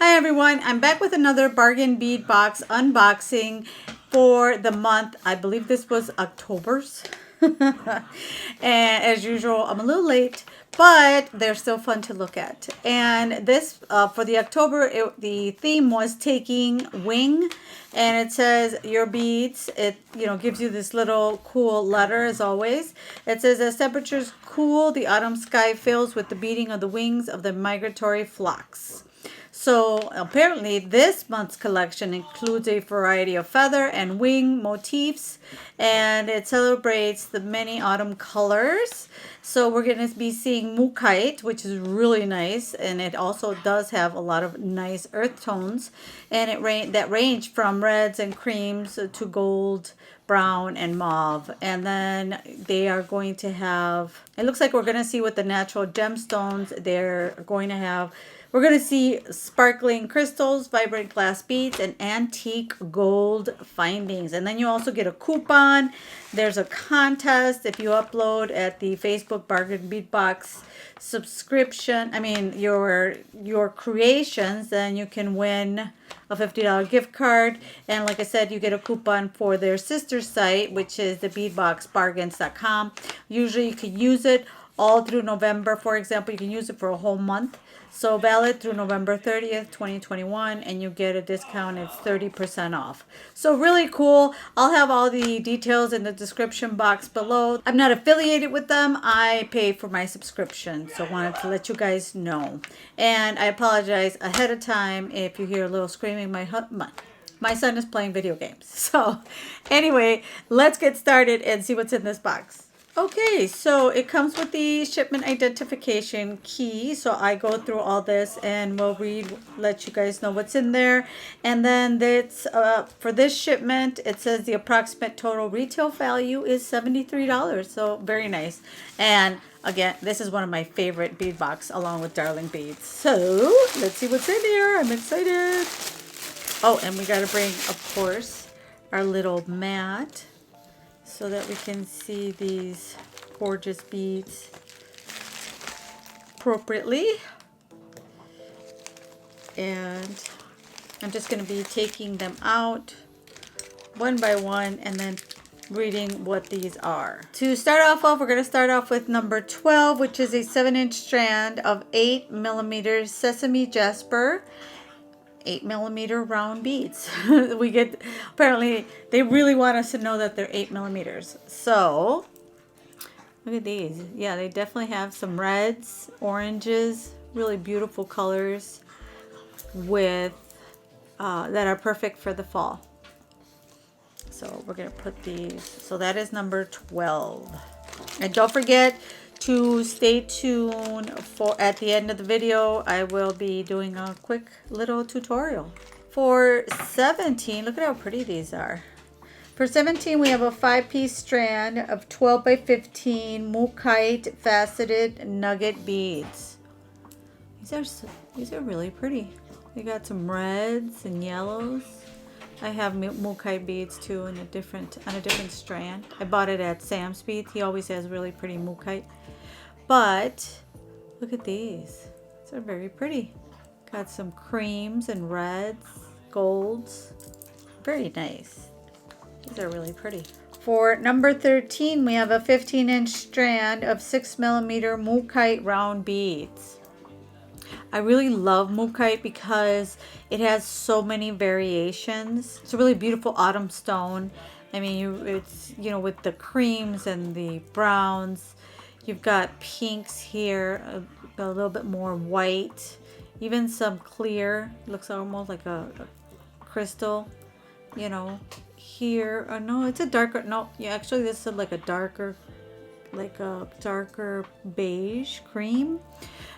Hi everyone, I'm back with another bargain bead box unboxing for the month. I believe this was October's. And as usual, I'm a little late, but they're still fun to look at. And this, for the October, the theme was taking wing. And it says your beads. It, gives you this little cool letter as always. It says as temperatures cool, the autumn sky fills with the beating of the wings of the migratory flocks. So apparently this month's collection includes a variety of feather and wing motifs, and it celebrates the many autumn colors. So we're going to be seeing mookaite, which is really nice, and it also does have a lot of nice earth tones, and that range from reds and creams to gold, brown, and mauve. And then they are going to have, it looks like we're going to see with the natural gemstones, they're going to have, we're going to see sparkling crystals, vibrant glass beads, and antique gold findings. And then you also get a coupon. There's a contest if you upload at the Facebook Bargain Bead Box subscription. Your creations, then you can win a $50 gift card. And like I said, you get a coupon for their sister site, which is the beadboxbargains.com. Usually you can use it all through November. For example, you can use it for a whole month. So valid through November 30th, 2021, and you get a discount. It's 30% off. So really cool. I'll have all the details in the description box below. I'm not affiliated with them. I pay for my subscription, so wanted to let you guys know. And I apologize ahead of time if you hear a little screaming. My son is playing video games. So anyway, let's get started and see what's in this box. Okay, so it comes with the shipment identification key. So I go through all this and we'll let you guys know what's in there. And then that's for this shipment, it says the approximate total retail value is $73. So very nice. And again, this is one of my favorite bead box along with Darling Beads. So let's see what's in here. I'm excited. Oh, and we got to bring, of course, our little mat, so that we can see these gorgeous beads appropriately. And I'm just going to be taking them out one by one and then reading what these are. To start off we're going to start off with number 12, which is a 7-inch strand of 8mm sesame jasper. 8mm round beads. We get, apparently they really want us to know that they're 8mm. So look at these. Yeah, they definitely have some reds, oranges, really beautiful colors with that are perfect for the fall. So we're gonna put these. So that is number 12. And don't forget to stay tuned for at the end of the video. I will be doing a quick little tutorial. For 17, look at how pretty these are. For 17, we have a 5-piece strand of 12 by 15 mookaite faceted nugget beads. These are really pretty. They got some reds and yellows. I have mookaite beads too on a different strand. I bought it at Sam's Beads. He always has really pretty mookaite. But look at these. These are very pretty. Got some creams and reds, golds. Very nice. These are really pretty. For number 13, we have a 15-inch strand of 6mm mookaite round beads. I really love mookaite because it has so many variations. It's a really beautiful autumn stone. I mean, it's, with the creams and the browns. You've got pinks here, a little bit more white, even some clear. It looks almost like a crystal, here. Oh, no, it's a darker, no, yeah, actually this is like a darker beige cream.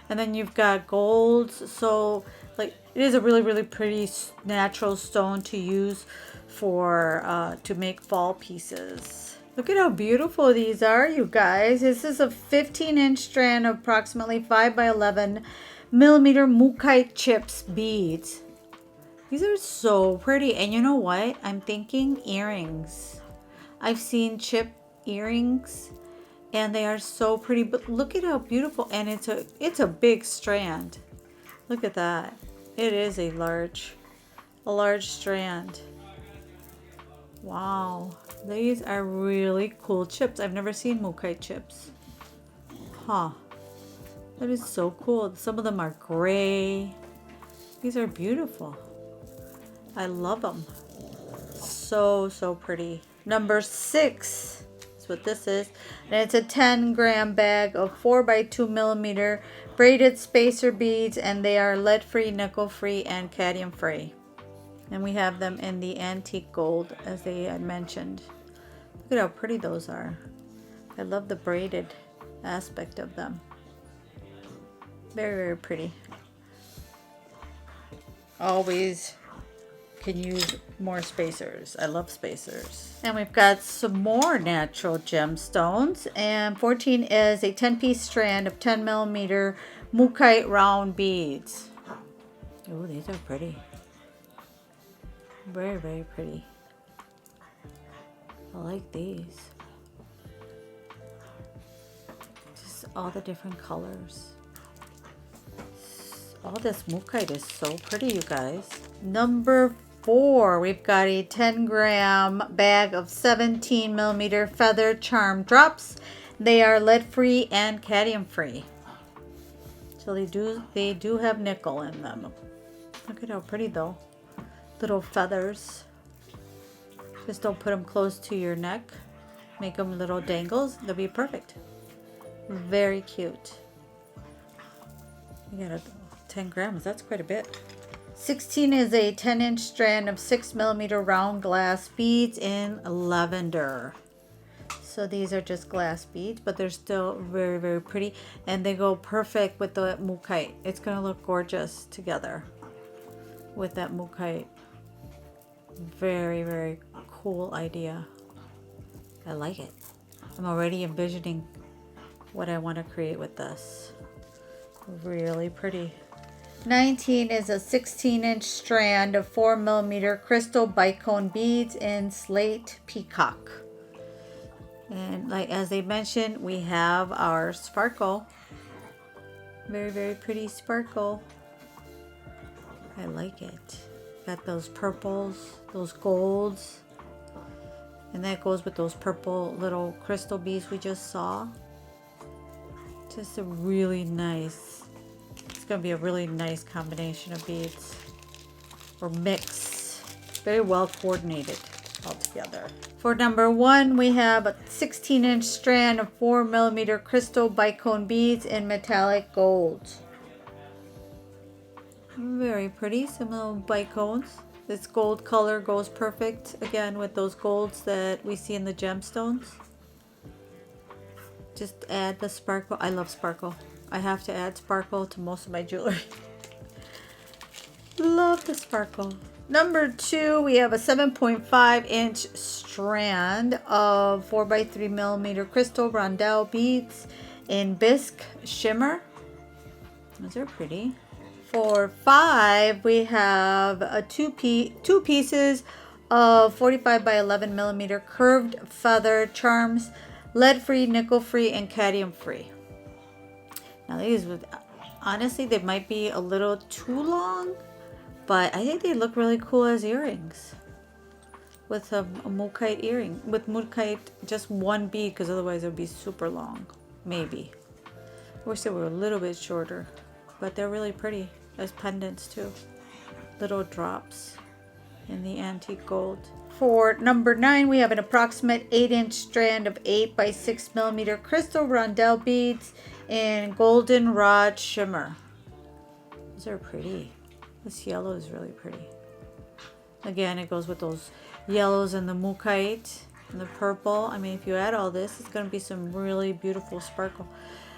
And then you've got golds. So like it is a really, really pretty natural stone to use for to make fall pieces. Look at how beautiful these are, you guys. This is a 15-inch strand of approximately 5 by 11mm mookaite chips beads. These are so pretty. And you know what? I'm thinking earrings. I've seen chip earrings and they are so pretty, but look at how beautiful. And it's a big strand. Look at that. It is a large strand. Wow, these are really cool chips. I've never seen Mookaite chips. Huh, that is so cool. Some of them are gray. These are beautiful. I love them. So pretty. Number 6 is what this is. And it's a 10-gram bag of 4x2mm braided spacer beads, and they are lead-free, nickel-free, and cadmium-free. And we have them in the antique gold, as they had mentioned. Look at how pretty those are. I love the braided aspect of them. Very pretty. Always can use more spacers. I love spacers. And we've got some more natural gemstones. And 14 is a 10-piece strand of 10mm Mookaite round beads. Oh, these are pretty. Very pretty. I like these. Just all the different colors. All this Mookaite is so pretty, you guys. Number 4, we've got a 10-gram bag of 17mm feather charm drops. They are lead-free and cadmium-free. So they do have nickel in them. Look at how pretty though. Little feathers. Just don't put them close to your neck. Make them little dangles. They'll be perfect. Very cute. You got a 10 grams. That's quite a bit. 16 is a 10-inch strand of 6mm round glass beads in lavender. So these are just glass beads, but they're still very pretty, and they go perfect with the Mookaite. It's gonna look gorgeous together with that Mookaite. Very cool idea. I like it. I'm already envisioning what I want to create with this. Really pretty. 19 is a 16-inch strand of 4mm crystal bicone beads in slate peacock. And like as they mentioned, we have our sparkle. Very pretty sparkle. I like it. Got those purples, those golds, and that goes with those purple little crystal beads we just saw. Just a really nice, it's going to be a really nice combination of beads or mix. Very well coordinated all together. For number 1, we have a 16-inch strand of 4mm crystal bicone beads in metallic gold. Very pretty, some little bicones. This gold color goes perfect again with those golds that we see in the gemstones. Just add the sparkle. I love sparkle. I have to add sparkle to most of my jewelry. Love the sparkle. Number 2, we have a 7.5-inch strand of 4x3mm crystal rondelle beads in bisque shimmer. Those are pretty. For 5, we have a two pieces of 45x11mm curved feather charms, lead-free, nickel-free, and cadmium-free. Now these would, honestly, they might be a little too long, but I think they look really cool as earrings. With a Mookaite earring, with Mookaite just one bead, because otherwise it would be super long, maybe. I wish they were a little bit shorter, but they're really pretty as pendants too. Little drops in the antique gold. For number 9, we have an approximate 8-inch strand of 8x6mm crystal rondelle beads in goldenrod shimmer. These are pretty. This yellow is really pretty. Again, it goes with those yellows and the Mookaite and the purple. I mean, if you add all this, it's going to be some really beautiful sparkle.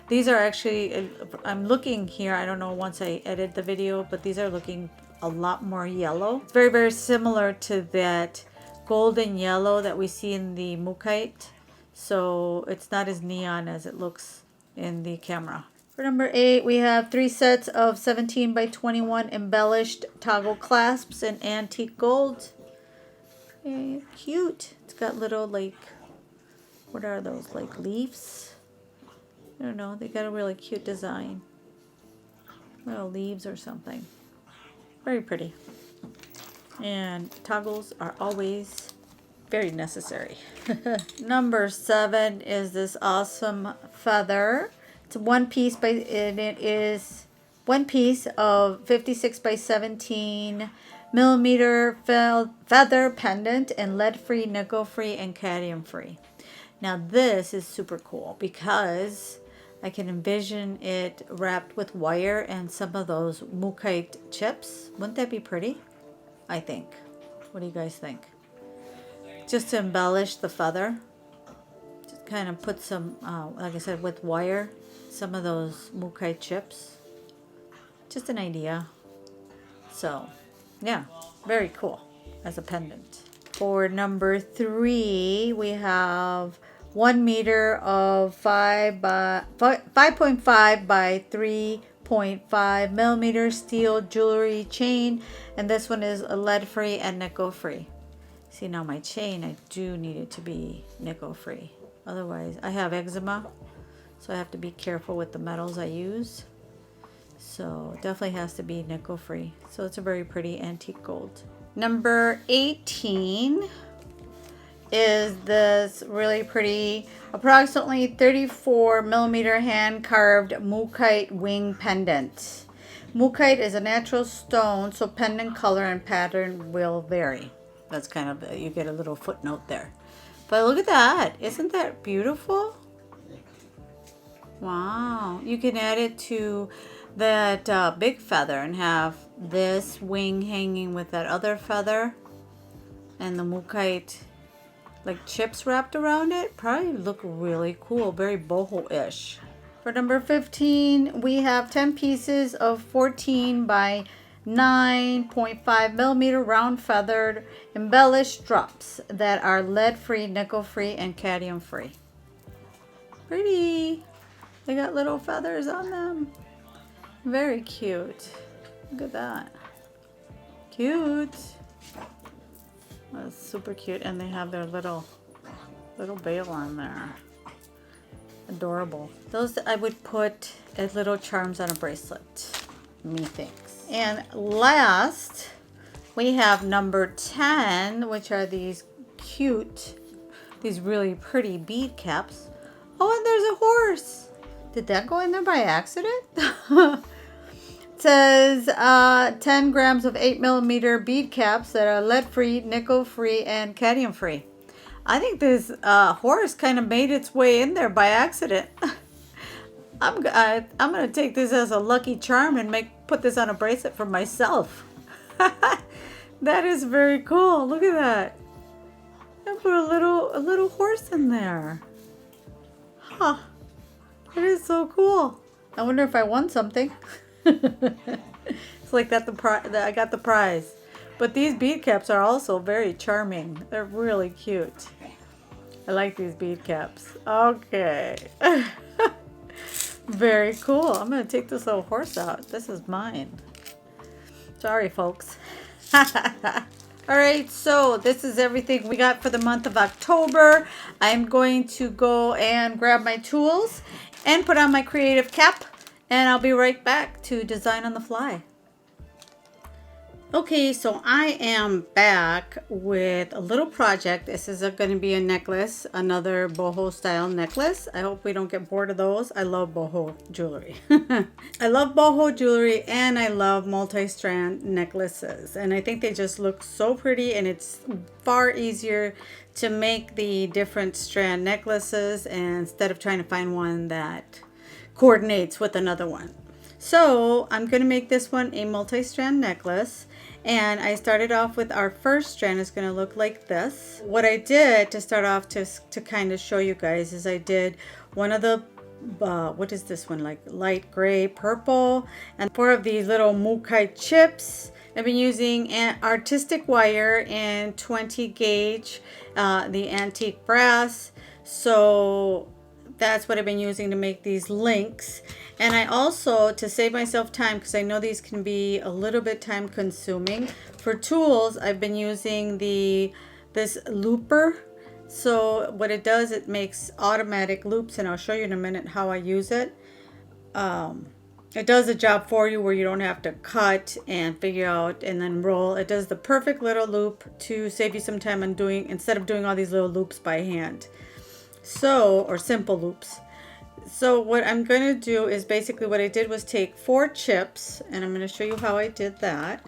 These are actually, I'm looking here, I don't know once I edit the video, but these are looking a lot more yellow. It's very similar to that golden yellow that we see in the Mookaite. So it's not as neon as it looks in the camera. For number 8, we have 3 sets of 17x21 embellished toggle clasps in antique gold. Very cute. It's got little, like, what are those, like leaves? I don't know, they got a really cute design. Little leaves or something. Very pretty. And toggles are always very necessary. Number 7 is this awesome feather. It's one piece and it is one piece of 56 by 17 millimeter feather pendant and lead-free, nickel-free, and cadmium-free. Now this is super cool because I can envision it wrapped with wire and some of those mookaite chips. Wouldn't that be pretty? I think. What do you guys think? Just to embellish the feather. Just kind of put some, like I said, with wire, some of those mookaite chips. Just an idea. So, yeah, very cool as a pendant. For number 3, we have 1 meter of 5.5 by 3.5 millimeter steel jewelry chain, and this one is lead free and nickel free. See, now my chain, I do need it to be nickel free, otherwise I have eczema, so I have to be careful with the metals I use. So definitely has to be nickel free. So it's a very pretty antique gold. Number 18 is this really pretty, approximately 34 millimeter hand carved mookaite wing pendant. Mookaite is a natural stone, so pendant color and pattern will vary. That's kind of, you get a little footnote there. But look at that. Isn't that beautiful? Wow. You can add it to that big feather and have this wing hanging with that other feather and the mookaite like chips wrapped around it. Probably look really cool, very boho-ish. For number 15, we have 10 pieces of 14 by 9.5 millimeter round feathered embellished drops that are lead free, nickel free, and cadmium free. Pretty. They got little feathers on them. Very cute. Look at that. Cute. That's super cute. And they have their little veil on there. Adorable. Those I would put as little charms on a bracelet. Methinks. And last, we have number 10, which are these cute, these really pretty bead caps. Oh, and there's a horse. Did that go in there by accident? It says 10 grams of 8 millimeter bead caps that are lead free, nickel free, and cadmium free. I think this horse kind of made its way in there by accident. I'm gonna take this as a lucky charm and put this on a bracelet for myself. That is very cool. Look at that. I put a little horse in there. Huh. It is so cool. I wonder if I won something. It's like that I got the prize. But these bead caps are also very charming. They're really cute. I like these bead caps. Okay. Very cool. I'm going to take this little horse out. This is mine. Sorry, folks. Alright, so this is everything we got for the month of October. I'm going to go and grab my tools and put on my creative cap, and I'll be right back to design on the fly. Okay, so I am back with a little project. This is going to be a necklace, another boho style necklace. I hope we don't get bored of those. I love boho jewelry. I love boho jewelry and I love multi-strand necklaces. And I think they just look so pretty, and it's far easier to make the different strand necklaces instead of trying to find one that coordinates with another one. So I'm going to make this one a multi-strand necklace. And I started off with our first strand is going to look like this. What I did to start off to kind of show you guys is I did one of the, what is this one, like light gray purple, and 4 of these little mookaite chips. I've been using artistic wire and 20 gauge, the antique brass. So that's what I've been using to make these links. And I also, to save myself time, because I know these can be a little bit time consuming, for tools I've been using this looper. So what it does, it makes automatic loops, and I'll show you in a minute how I use it. it does the job for you where you don't have to cut and figure out and then roll. It does the perfect little loop to save you some time on doing, instead of doing all these little loops by hand. So, or simple loops. So what I'm going to do is basically what I did was take 4 chips, and I'm going to show you how I did that.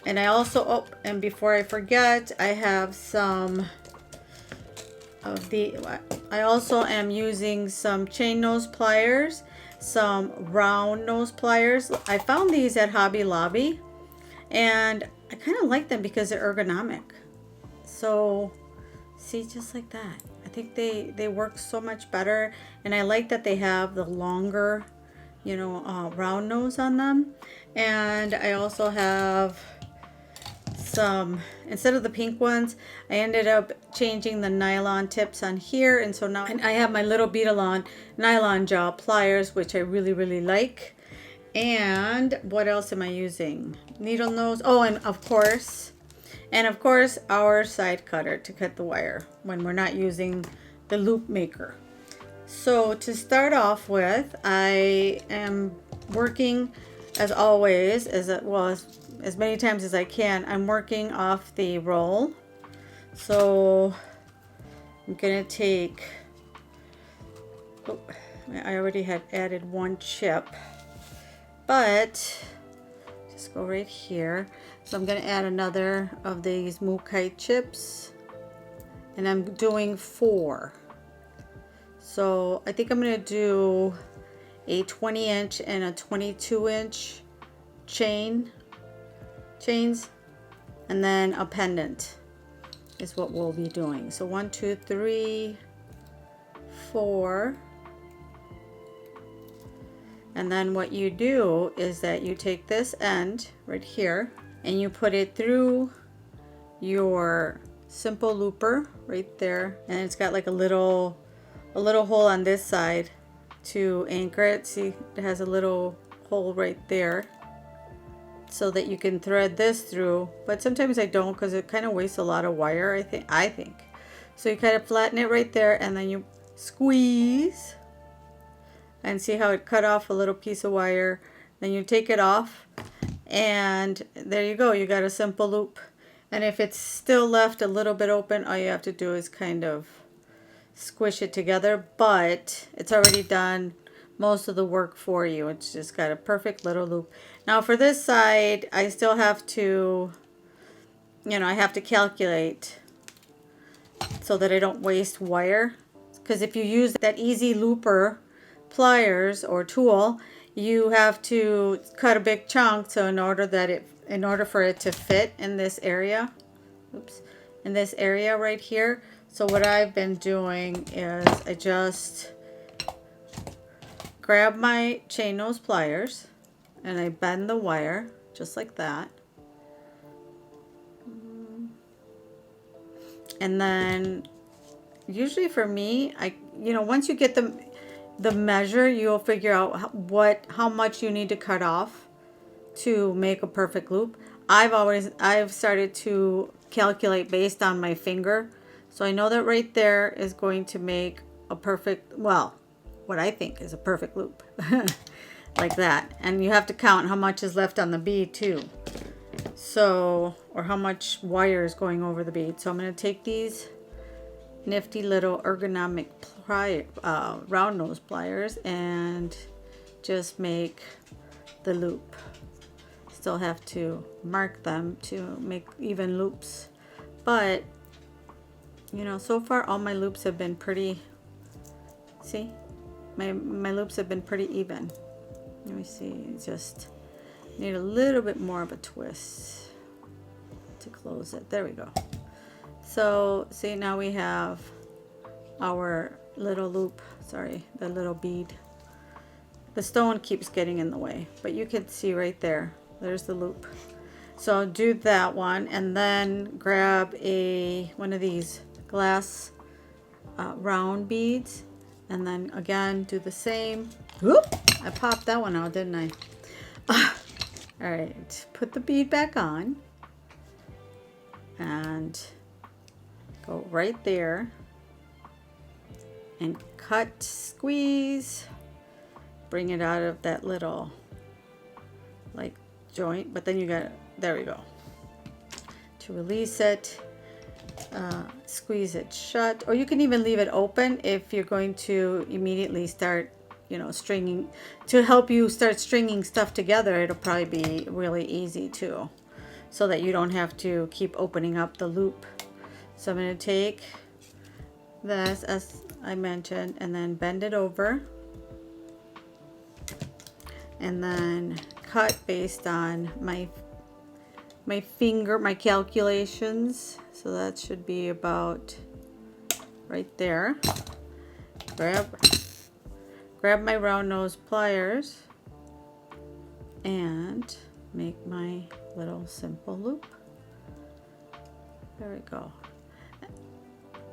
And I also, oh, and before I forget, I have some of the, I also am using some chain nose pliers, some round nose pliers. I found these at Hobby Lobby, and I kind of like them because they're ergonomic. So see, just like that. I think they work so much better, and I like that they have the longer, you know, round nose on them. And I also have some, instead of the pink ones, I ended up changing the nylon tips on here, and so now I have my little Beadalon nylon jaw pliers, which I really like. And what else am I using? Needle nose. Oh, and of course our side cutter to cut the wire when we're not using the loop maker. So to start off with, I am working, as always, as many times as I can, I'm working off the roll. So I'm gonna take, oh, I already had added 1 chip, but just go right here. So I'm gonna add another of these Mukai chips, and I'm doing 4. So I think I'm gonna do a 20-inch and a 22-inch chains, and then a pendant is what we'll be doing. So 1, 2, 3, 4. And then what you do is that you take this end right here and you put it through your simple looper right there, and it's got like a little hole on this side to anchor it. See, it has a little hole right there so that you can thread this through, but sometimes I don't because it kind of wastes a lot of wire, I think. So you kind of flatten it right there, and then you squeeze, and see how it cut off a little piece of wire. Then you take it off, and there you go, you got a simple loop. And if it's still left a little bit open, all you have to do is kind of squish it together, but it's already done most of the work for you. It's just got a perfect little loop. Now for this side, I still have to, you know, I have to calculate so that I don't waste wire, because if you use that easy looper pliers or tool, you have to cut a big chunk. So in order for it to fit in this area, oops, in this area right here. So what I've been doing is I just grab my chain nose pliers and I bend the wire just like that. And then usually for me, you know, once you get the measure, you'll figure out how much you need to cut off to make a perfect loop. I've started to calculate based on my finger. So I know that right there is going to make a perfect, well, what I think is a perfect loop. Like that. And you have to count how much is left on the bead too. So, or how much wire is going over the bead. So I'm going to take these nifty little ergonomic round nose pliers and just make the loop. Still have to mark them to make even loops, but you know, so far all my loops have been pretty, see, my loops have been pretty even. Let me see, just need a little bit more of a twist to close it. There we go. So see, now we have our little loop, sorry, the little bead. The stone keeps getting in the way, but you can see right there, there's the loop. So do that one, and then grab one of these glass round beads, and then again do the same. Whoop! I popped that one out, didn't I? All right, put the bead back on and go right there and cut, squeeze, bring it out of that little like joint, but then you got, there we go. To release it, squeeze it shut, or you can even leave it open if you're going to immediately start, you know, stringing, to help you start stringing stuff together. It'll probably be really easy too, so that you don't have to keep opening up the loop. So I'm going to take this, as I mentioned, and then bend it over, and then cut based on my finger, my calculations. So that should be about right there. Grab my round nose pliers and make my little simple loop. There we go.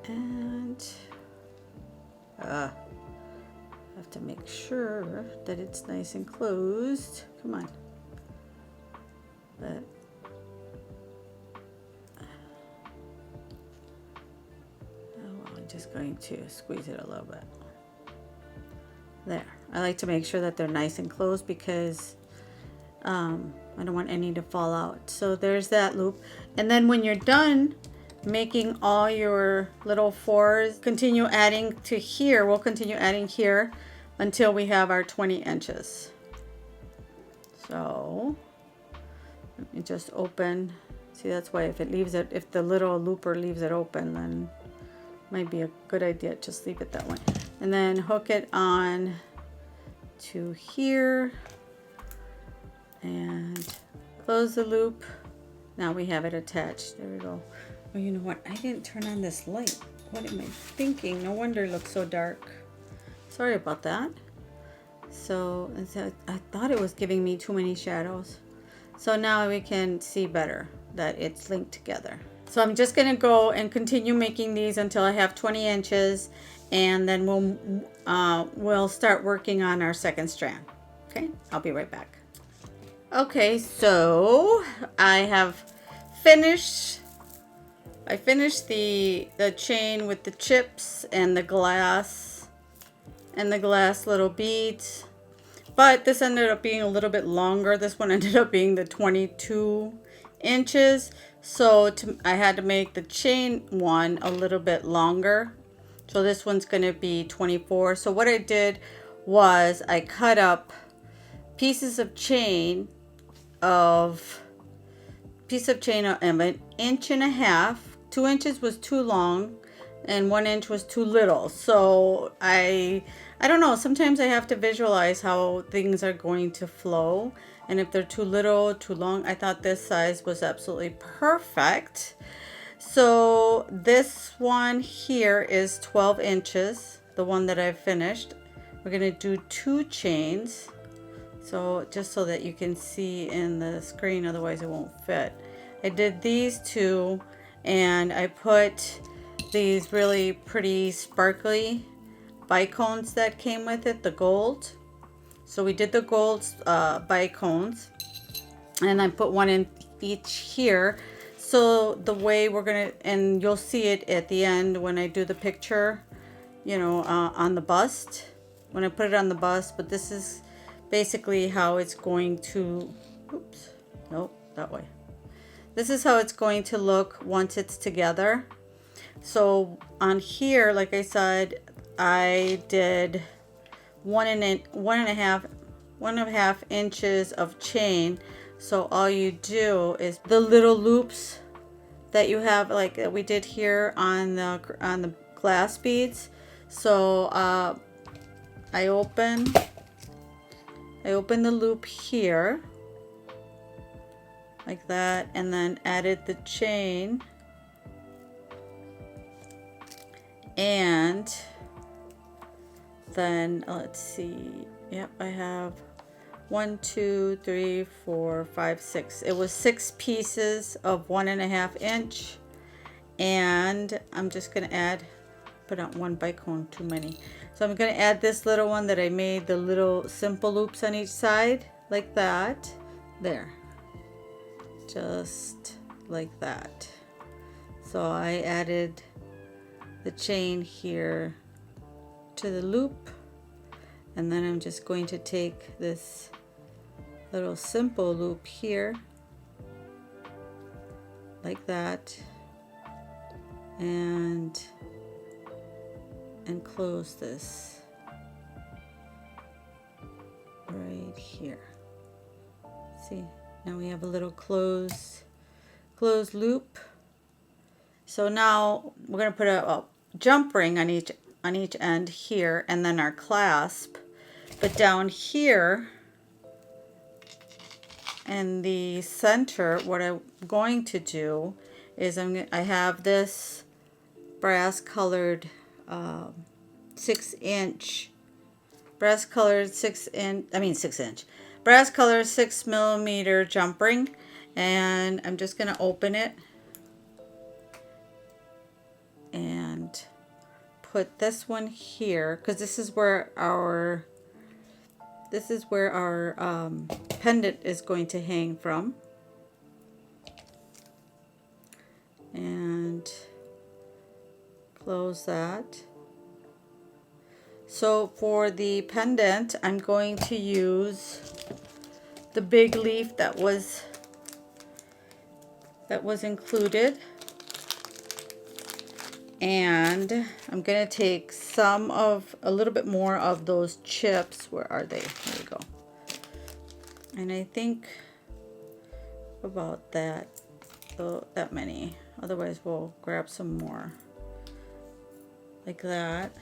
And have to make sure that it's nice and closed. Come on. But I'm just going to squeeze it a little bit. There. I like to make sure that they're nice and closed because I don't want any to fall out. So there's that loop. And then when you're done making all your little fours, continue adding to here. We'll continue adding here until we have our 20 inches. So let me just open. See, that's why if it leaves it, if the little looper leaves it open, then it might be a good idea. Just leave it that way. And then hook it on to here and close the loop. Now we have it attached. There we go. Oh, you know what? I didn't turn on this light. What am I thinking? No wonder it looks so dark. Sorry about that. So I thought it was giving me too many shadows. So now we can see better that it's linked together. So I'm just going to go and continue making these until I have 20 inches, and then we'll start working on our second strand. Okay, I'll be right back. Okay, so I finished the chain with the chips and the glass little beads, but this ended up being a little bit longer. This one ended up being the 22 inches, so I had to make the chain one a little bit longer. So this one's going to be 24. So what I did was I cut up pieces of chain of an inch and a half. 2 inches was too long and 1 inch was too little. So I don't know, sometimes I have to visualize how things are going to flow, and if they're too little, too long. I thought this size was absolutely perfect. So this one here is 12 inches, the one that I finished. We're going to do 2 chains. So just so that you can see in the screen, otherwise it won't fit. I did these 2, and I put these really pretty sparkly bicones that came with it, the gold. So we did the gold bicones, and I put one in each here. So the way we're gonna, and you'll see it at the end when I do the picture, you know, on the bust, when I put it on the bust. But this is basically how it's going to, oops, nope, that way. This is how it's going to look once it's together. So on here, like I said, I did 1.5 inches of chain. So all you do is the little loops that you have, like we did here on the glass beads. So I open the loop here like that, and then added the chain, and then let's see, yep, I have 1, 2, 3, 4, 5, 6. It was 6 pieces of 1.5 inch, and I'm just gonna put on 1 bicone, too many. So I'm gonna add this little one that I made, the little simple loops on each side, like that. There, just like that. So I added the chain here to the loop, And then I'm just going to take this little simple loop here, like that, and close this right here. See, now we have a little closed loop. So now we're going to put a jump ring on each end here, and then our clasp. But down here in the center, what I'm going to do is I have this brass colored 6 inch brass colored 6 millimeter jump ring, and I'm just going to open it and put this one here, because this is where our pendant is going to hang from. And close that. So for the pendant, I'm going to use the big leaf that was included. And I'm going to take a little bit more of those chips. Where are they? Here we go. And I think about that many. Otherwise we'll grab some more. Like that.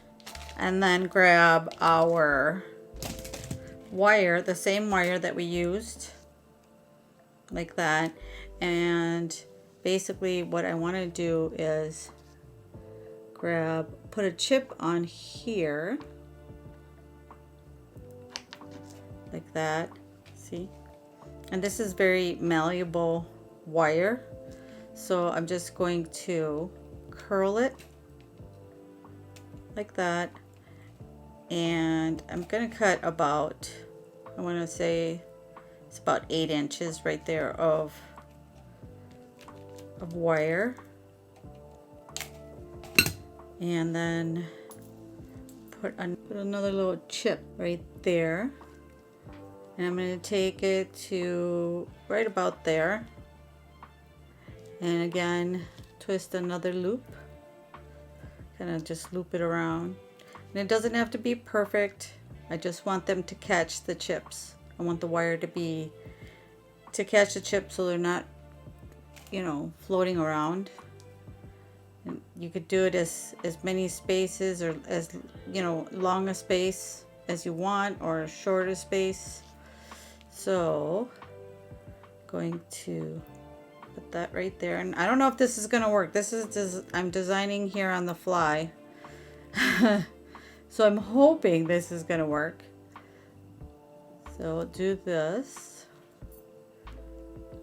And then grab our wire, the same wire that we used. Like that. And basically what I want to do is put a chip on here, like that, see? And this is very malleable wire, so I'm just going to curl it like that, and I'm gonna cut about, I want to say it's about 8 inches right there of wire. And then put another little chip right there, and I'm going to take it to right about there, and again twist another loop, kind of just loop it around. And it doesn't have to be perfect, I just want them to catch the chips. I want the wire to catch the chips so they're not, you know, floating around. And you could do it as many spaces, or as, you know, long a space as you want, or a shorter space. So going to put that right there, and I don't know if this is gonna work. I'm designing here on the fly. So I'm hoping this is gonna work. So I'll do this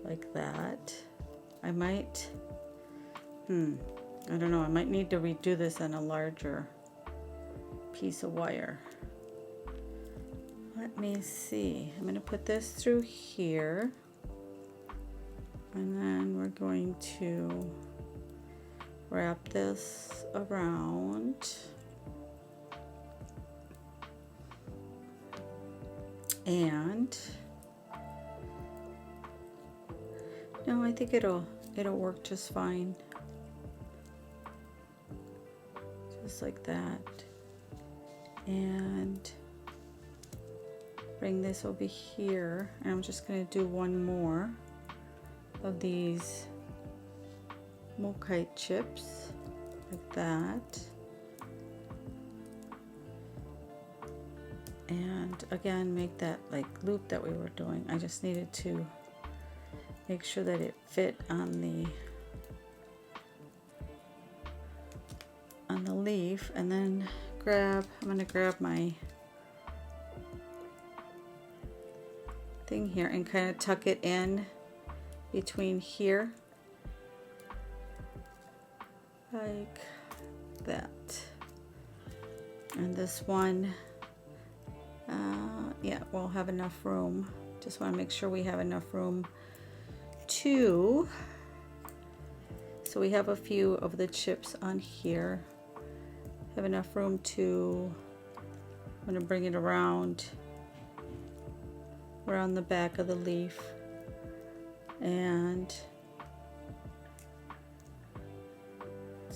like that. I might I don't know, I might need to redo this on a larger piece of wire. Let me see. I'm going to put this through here, and then we're going to wrap this around, and no, I think it'll work just fine. Just like that, and bring this over here, and I'm just going to do one more of these Mokite chips like that, and again make that like loop that we were doing. I just needed to make sure that it fit on the leaf, and then I'm going to grab my thing here and kind of tuck it in between here like that. And this one, yeah, we'll have enough room. Just want to make sure we have enough room so we have a few of the chips on here. Have enough room to I'm going to bring it around the back of the leaf and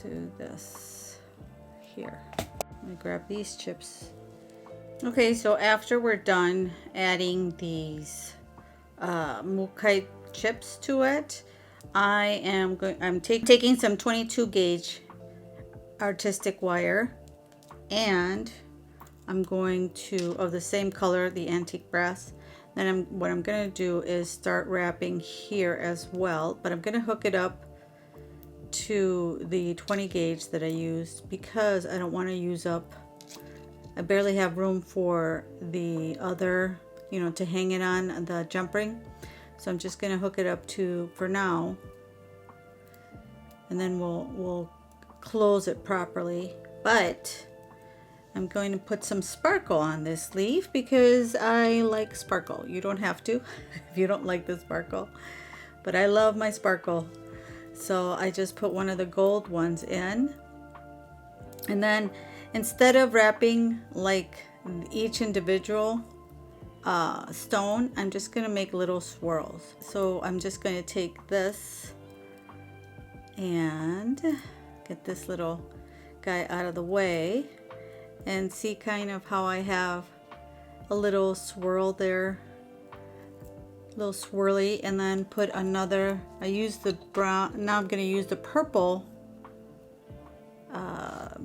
do this here. I'm going to grab these chips. Okay, so after we're done adding these Mutli chips to it, I'm taking some 22 gauge artistic wire, and I'm going to, of the same color, the antique brass. Then what I'm going to do is start wrapping here as well, but I'm going to hook it up to the 20 gauge that I used because I don't want to use up, I barely have room for the other, you know, to hang it on the jump ring. So I'm just going to hook it up to, for now, and then we'll close it properly. But I'm going to put some sparkle on this leaf because I like sparkle. You don't have to if you don't like the sparkle, but I love my sparkle. So I just put one of the gold ones in, and then instead of wrapping like each individual stone, I'm just going to make little swirls. So I'm just going to take this and get this little guy out of the way and see kind of how I have a little swirl there, a little swirly, and then put another, I used the brown, now I'm going to use the purple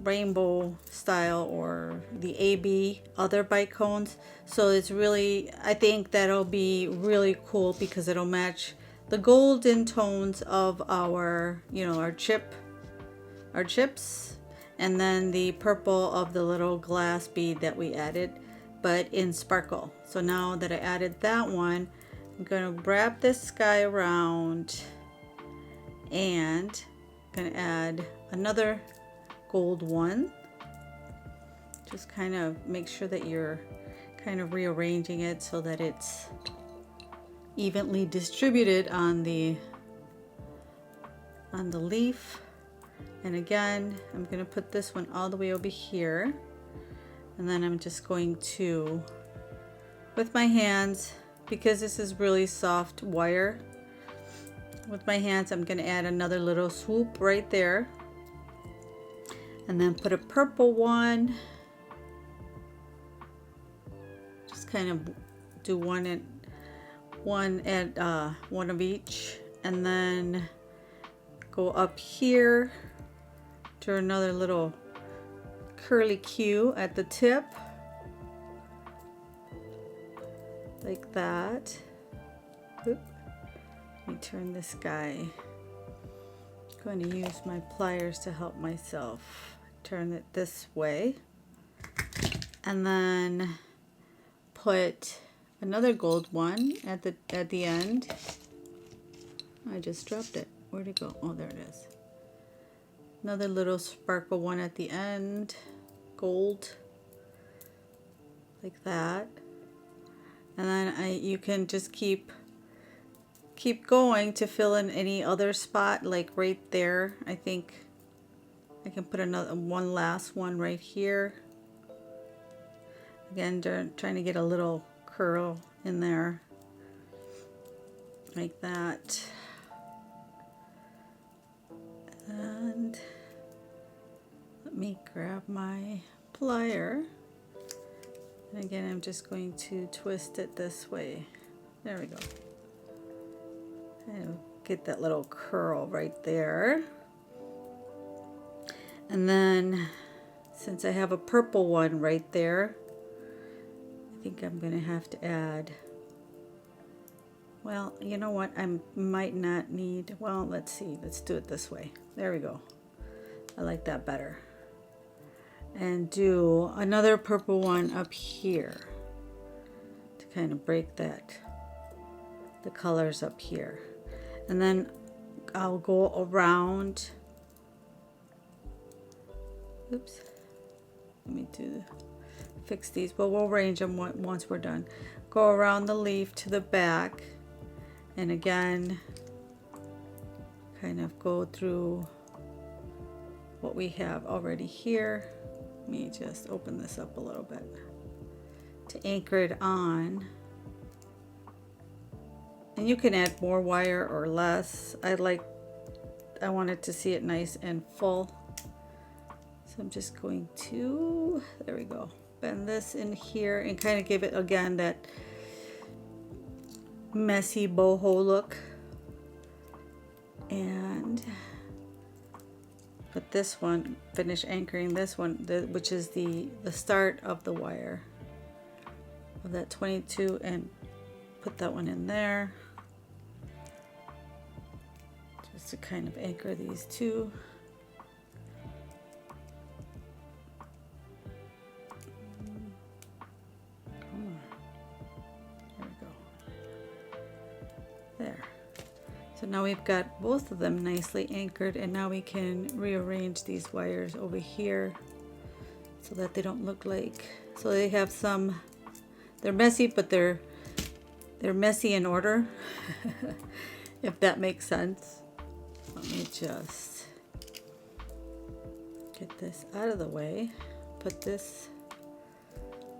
rainbow style, or the AB other bite cones. So it's really, I think that'll be really cool because it'll match the golden tones of our, you know, our chips, and then the purple of the little glass bead that we added, but in sparkle. So now that I added that one, I'm going to wrap this guy around and I'm going to add another gold one. Just kind of make sure that you're kind of rearranging it so that it's evenly distributed on the leaf. And again, I'm going to put this one all the way over here, and then I'm just going to, with my hands, because this is really soft wire, with my hands I'm going to add another little swoop right there, and then put a purple one, just kind of do one of each, and then go up here to another little curly Q at the tip, like that. Oop. Let me turn this guy. I'm going to use my pliers to help myself. Turn it this way, and then put another gold one at the end. I just dropped it. Where'd it go? Oh, there it is. Another little sparkle one at the end, gold, like that. And then you can just keep going to fill in any other spot, like right there. I think I can put one last one right here. Again, trying to get a little curl in there, like that. And let me grab my plier, and again I'm just going to twist it this way. There we go. And get that little curl right there. And then since I have a purple one right there, I think I'm gonna have to add, well, you know what, I might not need, well, let's see, let's do it this way. There we go. I like that better. And do another purple one up here to kind of break the colors up here. And then I'll go around, oops, let me fix these, but we'll arrange them once we're done. Go around the leaf to the back, and again kind of go through what we have already here. Let me just open this up a little bit. to anchor it on. And you can add more wire or less. I wanted to see it nice and full. So I'm just going to, there we go, bend this in here and kind of give it again that messy boho look. And put this one, finish anchoring this one, which is the start of the wire of that 22, and put that one in there just to kind of anchor these two. So now we've got both of them nicely anchored, and now we can rearrange these wires over here so that they don't look like, so they have some, they're messy, but they're messy in order, if that makes sense. Let me just get this out of the way, put this,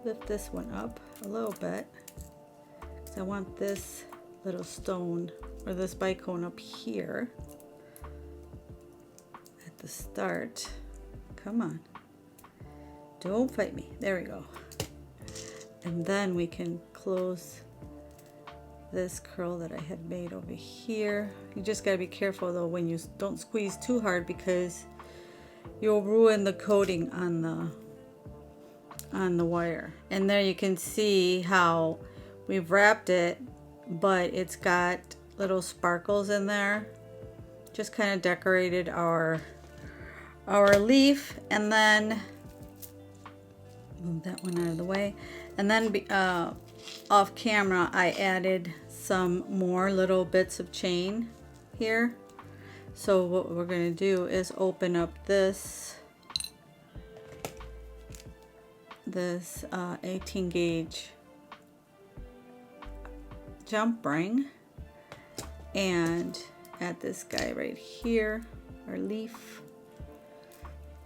lift this one up a little bit, because I want this little stone or this bicone up here at the start. Come on, don't fight me. There we go. And then we can close this curl that I had made over here. You just got to be careful though when you don't squeeze too hard, because you'll ruin the coating on the wire. And there you can see how we've wrapped it, but it's got little sparkles in there. Just kind of decorated our leaf, and then move that one out of the way. And then off camera I added some more little bits of chain here. So what we're going to do is open up this 18 gauge jump ring and add this guy right here, our leaf,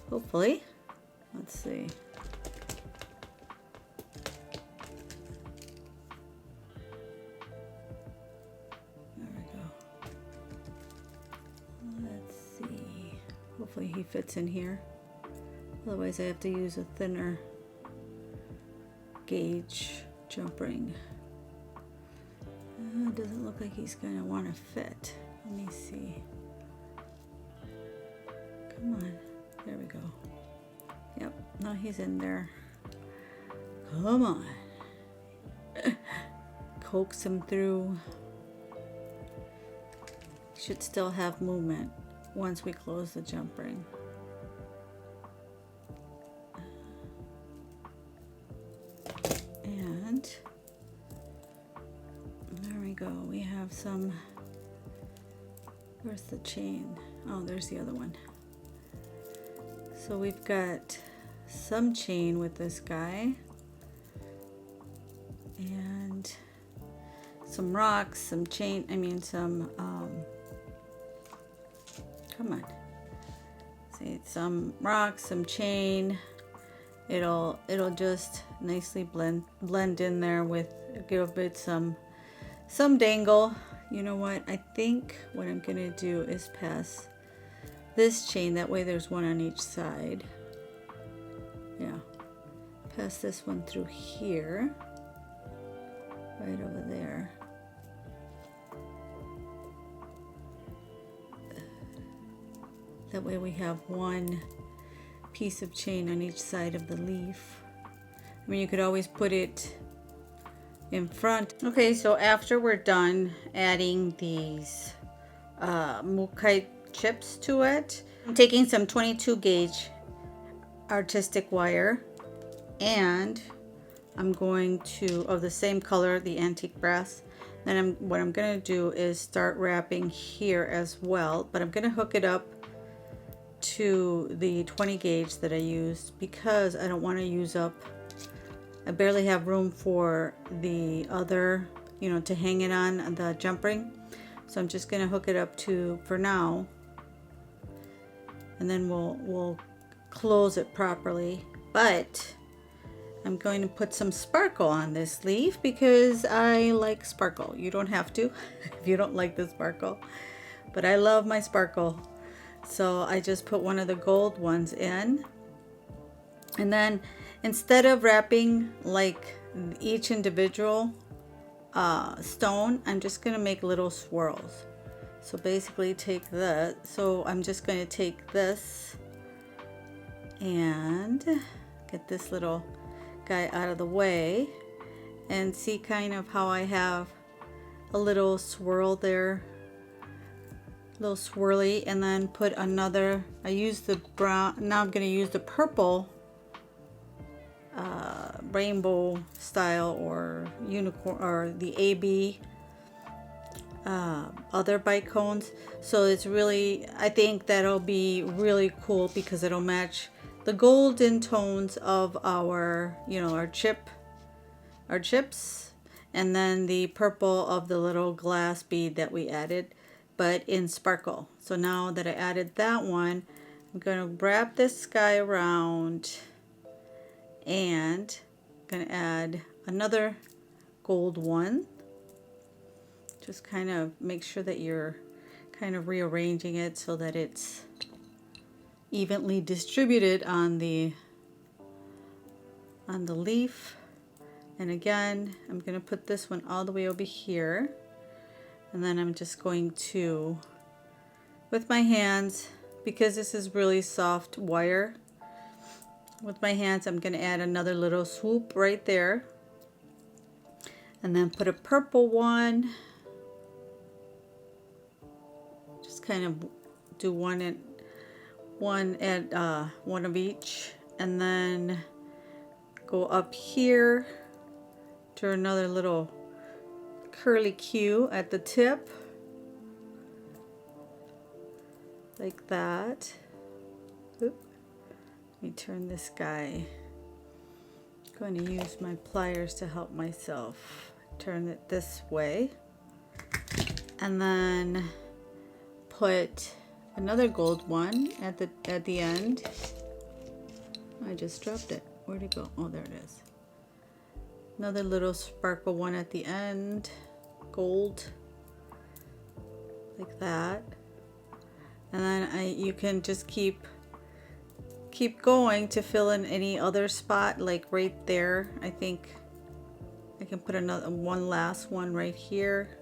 hopefully. Let's see. There we go. Let's see. Hopefully he fits in here. Otherwise I have to use a thinner gauge jump ring. It doesn't look like he's going to want to fit. Let me see. Come on. There we go. Yep. Now he's in there. Come on. Coax him through. Should still have movement once we close the jump ring. And there we go. We have some. Where's the chain? Oh, there's the other one. So we've got some chain with this guy and some rocks, some chain, some come on, see, some rocks, some chain. It'll just nicely blend in there with, give a bit some dangle. You know what, I think what I'm gonna do is pass this chain, that way there's one on each side. Yeah, pass this one through here, right over there. That way we have one piece of chain on each side of the leaf. I mean, you could always put it in front. Okay, so after we're done adding these mookaite chips to it, I'm taking some 22 gauge artistic wire, and I'm going to, of the same color, the antique brass. Then what I'm going to do is start wrapping here as well, but I'm going to hook it up to the 20 gauge that I used, because I don't want to use up, I barely have room for the other, to hang it on the jump ring. So I'm just going to hook it up to, for now, and then we'll close it properly. But I'm going to put some sparkle on this leaf because I like sparkle. You don't have to if you don't like the sparkle, but I love my sparkle. So I just put one of the gold ones in, and then instead of wrapping like each individual stone, I'm just gonna make little swirls. So basically take that. So I'm just going to take this and get this little guy out of the way, and see kind of how I have a little swirl there, a little swirly, and then put another, I use the brown, now I'm going to use the purple rainbow style or unicorn or the AB other bite cones. So it's really, I think that'll be really cool because it'll match the golden tones of our, you know, our chips, and then the purple of the little glass bead that we added, but in sparkle. So now that I added that one, I'm going to wrap this guy around and I'm going to add another gold one. Just kind of make sure that you're kind of rearranging it so that it's evenly distributed on the leaf. And again, I'm going to put this one all the way over here, and then I'm just going to, with my hands, because this is really soft wire, with my hands I'm going to add another little swoop right there, and then put a purple one. Kind of do one of each, and then go up here to another little curly Q at the tip, like that. Oop. Let me turn this guy. I'm going to use my pliers to help myself turn it this way, and then put another gold one at the end. I just dropped it. Where'd it go? Oh, there it is. Another little sparkle one at the end, gold, like that. And then you can just keep going to fill in any other spot, like right there. I think I can put one last one right here.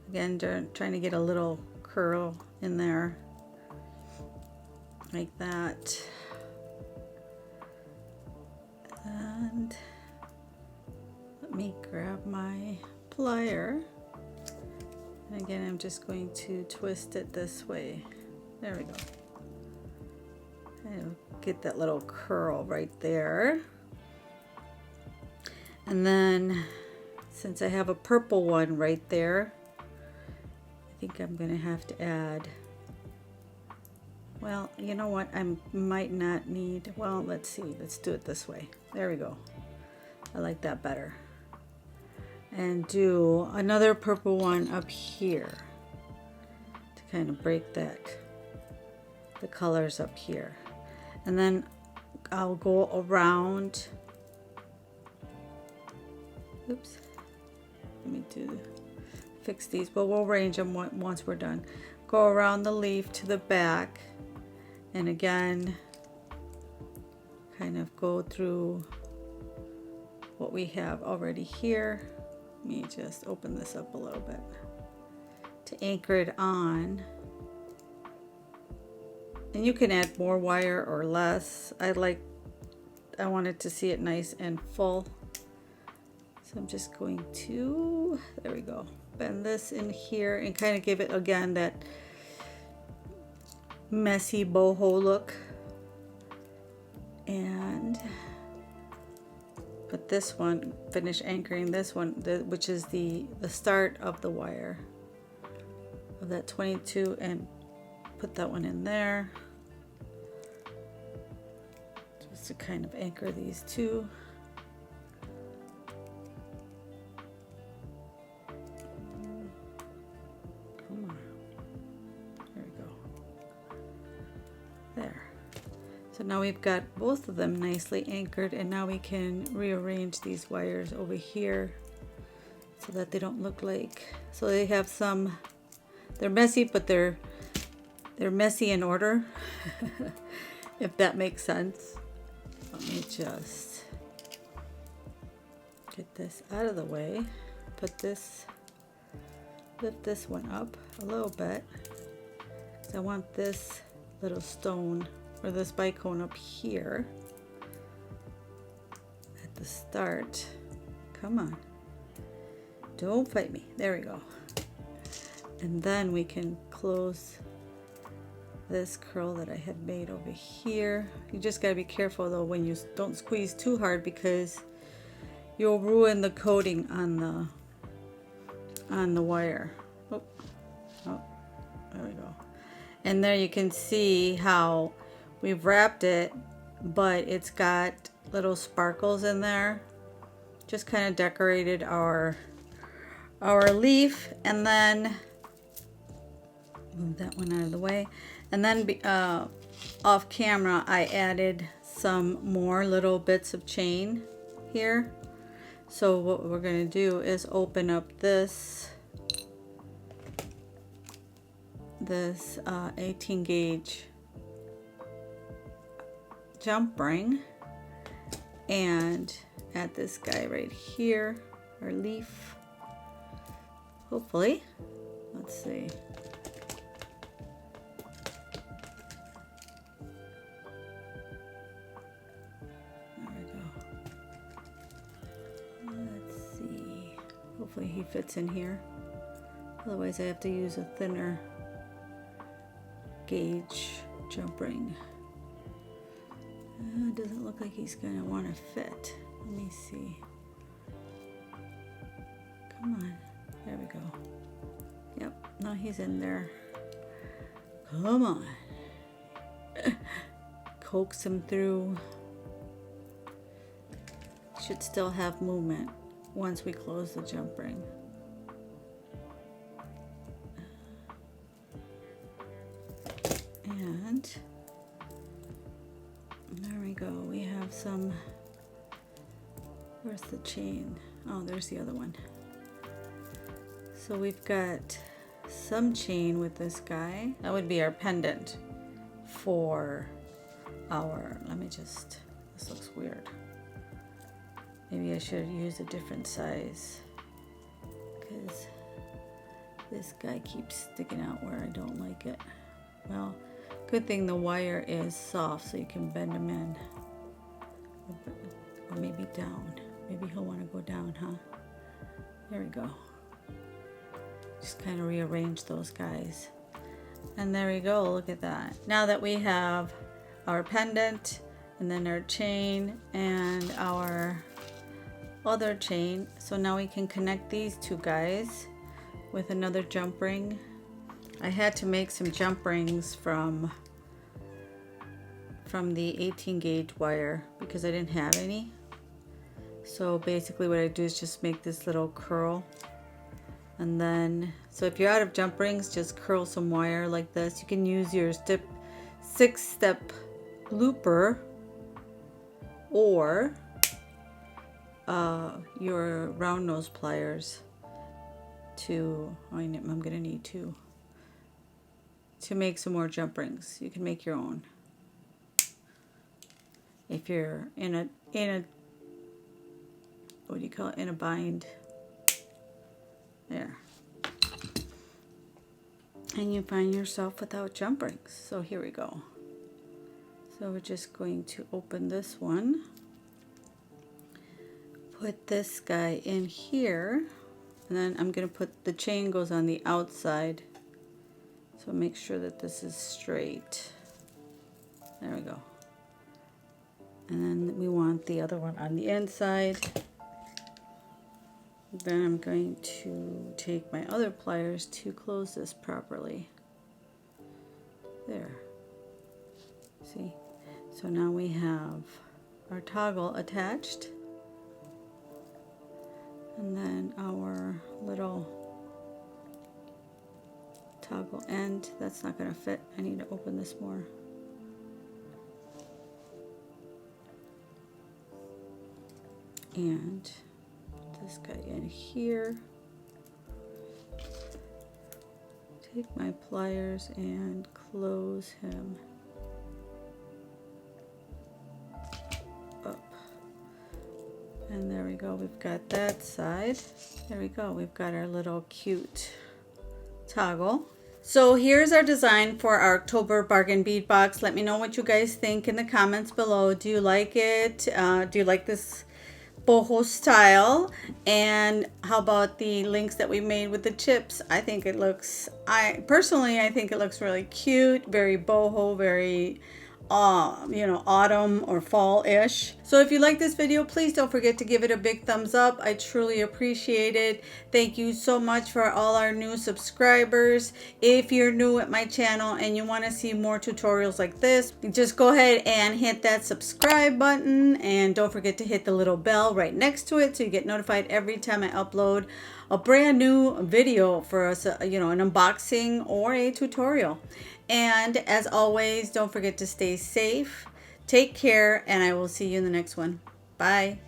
Again, trying to get a little curl in there, like that. And let me grab my plier. And again, I'm just going to twist it this way. There we go. And get that little curl right there. And then, since I have a purple one right there, I think I'm going to have to add, well, you know what, I might not need, well, let's see, let's do it this way. There we go. I like that better. And do another purple one up here to kind of break the colors up here. And then I'll go around, oops, let me fix these, but we'll arrange them once we're done. Go around the leaf to the back, and again kind of go through what we have already here. Let me just open this up a little bit to anchor it on, and you can add more wire or less. I wanted to see it nice and full, so I'm just going to, there we go, bend this in here and kind of give it again that messy boho look. And put this one, finish anchoring this one, which is the start of the wire of that 22, and put that one in there just to kind of anchor these two. So now we've got both of them nicely anchored, and now we can rearrange these wires over here so that they don't look like, so they have some, they're messy, but they're messy in order, if that makes sense. Let me just get this out of the way, put this, lift this one up a little bit, because I want this little stone or this bicone up here at the start. Come on, don't fight me. There we go. And then we can close this curl that I had made over here. You just got to be careful though when you don't squeeze too hard, because you'll ruin the coating on the wire. Oh, there we go. And there you can see how we've wrapped it, but it's got little sparkles in there. Just kind of decorated our leaf, and then move that one out of the way. And then off camera, I added some more little bits of chain here. So what we're going to do is open up this 18 gauge jump ring and add this guy right here, our leaf, hopefully. Let's see. There we go. Let's see. Hopefully he fits in here. Otherwise I have to use a thinner gauge jump ring. It doesn't look like he's gonna want to fit. Let me see. Come on. There we go. Yep, now he's in there. Come on. Coax him through. Should still have movement once we close the jump ring. And there we go. We have some, where's the chain? Oh, there's the other one. So we've got some chain with this guy. That would be our pendant for our, let me just, this looks weird. Maybe I should use a different size, because this guy keeps sticking out where I don't like it. Well, good thing the wire is soft so you can bend him in. Or maybe down. Maybe he'll want to go down, huh? There we go. Just kind of rearrange those guys. And there we go, look at that. Now that we have our pendant, and then our chain, and our other chain, so now we can connect these two guys with another jump ring. I had to make some jump rings from the 18 gauge wire because I didn't have any. So basically what I do is just make this little curl, and then, so if you're out of jump rings, just curl some wire like this. You can use your 6-step looper or your round nose pliers to, I'm gonna need two, to make some more jump rings. You can make your own if you're in a what do you call it, in a bind. There, and you find yourself without jump rings. So here we go. So we're just going to open this one, put this guy in here, and then I'm going to put, the chain goes on the outside, so make sure that this is straight. There we go. And then we want the other one on the inside. Then I'm going to take my other pliers to close this properly. There. See? So now we have our toggle attached. And then our little toggle end. That's not going to fit. I need to open this more. And put this guy in here. Take my pliers and close him up. And there we go, we've got that side. There we go, we've got our little cute toggle. So here's our design for our October bargain bead box. Let me know what you guys think in the comments below. Do you like it? Do you like this boho style? And how about the links that we made with the chips? I think it looks, I think it looks really cute, very boho, very you know, autumn or fall-ish. So if you like this video, please don't forget to give it a big thumbs up. I truly appreciate it. Thank you so much for all our new subscribers. If you're new at my channel and you want to see more tutorials like this, just go ahead and hit that subscribe button, and don't forget to hit the little bell right next to it so you get notified every time I upload a brand new video for us, you know, an unboxing or a tutorial. And as always, don't forget to stay safe, take care, and I will see you in the next one. Bye.